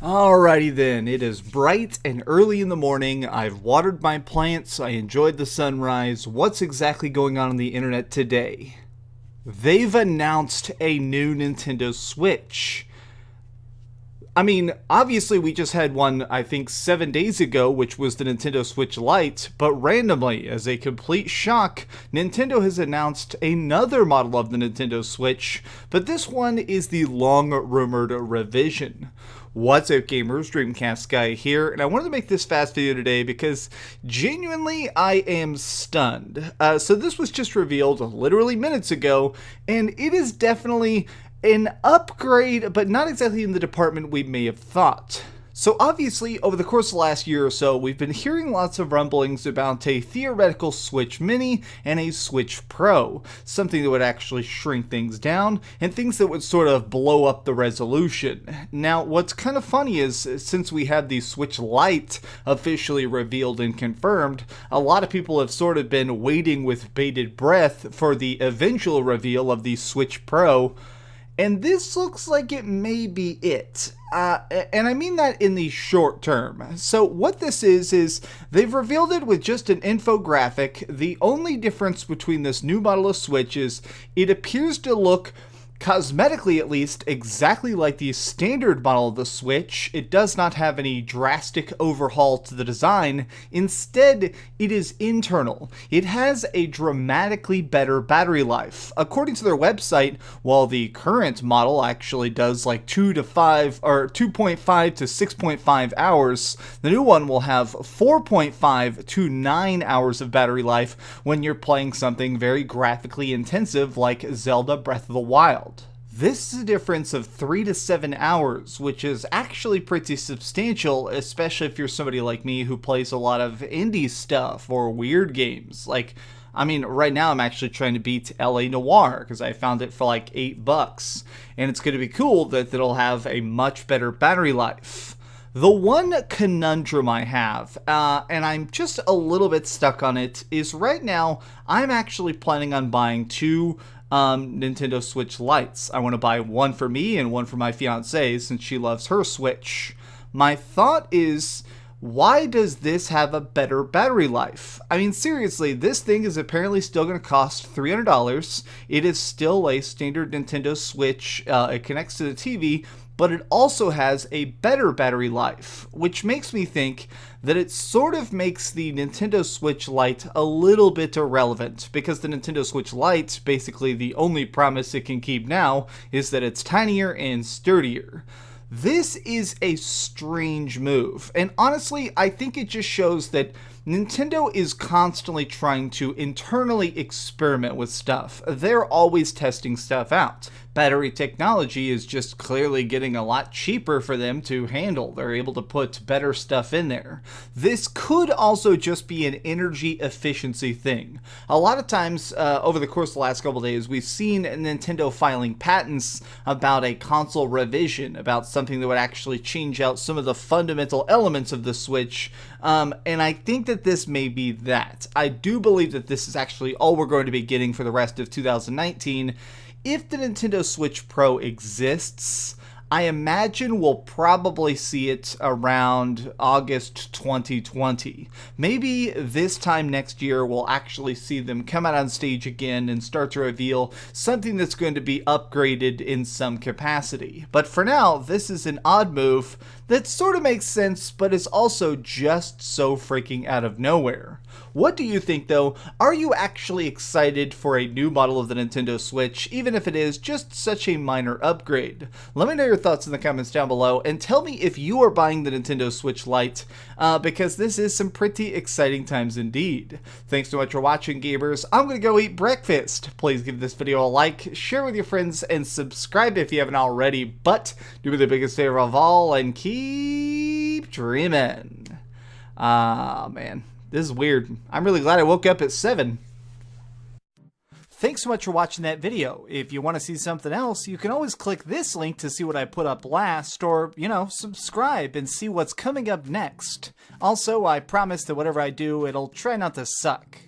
Alrighty then, it is bright and early in the morning. I've watered my plants, I enjoyed the sunrise. What's exactly going on the internet today? They've announced a new Nintendo Switch. I mean, obviously we just had one, I think, 7 days ago, which was the Nintendo Switch Lite, but randomly, as a complete shock, Nintendo has announced another model of the Nintendo Switch, but this one is the long-rumored revision. What's up, gamers? DreamcastGuy here, and I wanted to make this fast video today because genuinely I am stunned. So this was just revealed literally minutes ago, and it is definitely an upgrade, but not exactly in the department we may have thought. So obviously, over the course of the last year or so, we've been hearing lots of rumblings about a theoretical Switch Mini and a Switch Pro, something that would actually shrink things down, and things that would sort of blow up the resolution. Now, what's kind of funny is, since we had the Switch Lite officially revealed and confirmed, a lot of people have sort of been waiting with bated breath for the eventual reveal of the Switch Pro. And this looks like it may be it. And I mean that in the short term. So what this is they've revealed it with just an infographic. The only difference between this new model of Switch is it appears to look, cosmetically at least, exactly like the standard model of the Switch. It does not have any drastic overhaul to the design. Instead, it is internal. It has a dramatically better battery life. According to their website, while the current model actually does like 2.5 to 6.5 hours, the new one will have 4.5 to 9 hours of battery life when you're playing something very graphically intensive like Zelda Breath of the Wild. This is a difference of 3 to 7 hours, which is actually pretty substantial, especially if you're somebody like me who plays a lot of indie stuff or weird games. Like, I mean, right now I'm actually trying to beat LA Noire because I found it for like $8, and it's going to be cool that it'll have a much better battery life. The one conundrum I have, and I'm just a little bit stuck on it, is right now I'm actually planning on buying two Nintendo Switch Lites. I want to buy one for me and one for my fiancée since she loves her Switch. My thought is, why does this have a better battery life? I mean, seriously, this thing is apparently still going to cost $300. It is still a standard Nintendo Switch. It connects to the TV, but it also has a better battery life, which makes me think that it sort of makes the Nintendo Switch Lite a little bit irrelevant, because the Nintendo Switch Lite, basically the only promise it can keep now, is that it's tinier and sturdier. This is a strange move, and honestly, I think it just shows that Nintendo is constantly trying to internally experiment with stuff. They're always testing stuff out. Battery technology is just clearly getting a lot cheaper for them to handle. They're able to put better stuff in there. This could also just be an energy efficiency thing. A lot of times over the course of the last couple days, we've seen Nintendo filing patents about a console revision, about something that would actually change out some of the fundamental elements of the Switch, and I think that this may be that. I do believe that this is actually all we're going to be getting for the rest of 2019. If the Nintendo Switch Pro exists, I imagine we'll probably see it around August 2020. Maybe this time next year we'll actually see them come out on stage again and start to reveal something that's going to be upgraded in some capacity. But for now, this is an odd move That sort of makes sense, but is also just so freaking out of nowhere. What do you think though? Are you actually excited for a new model of the Nintendo Switch, even if it is just such a minor upgrade? Let me know your thoughts in the comments down below, and tell me if you are buying the Nintendo Switch Lite, because this is some pretty exciting times indeed. Thanks so much for watching, gamers. I'm gonna go eat breakfast. Please give this video a like, share with your friends, and subscribe if you haven't already, but do me the biggest favor of all and keep dreaming. Man, this is weird. I'm really glad I woke up at 7. Thanks so much for watching that video. If you want to see something else, you can always click this link to see what I put up last, or, subscribe and see what's coming up next. Also, I promise that whatever I do, it'll try not to suck.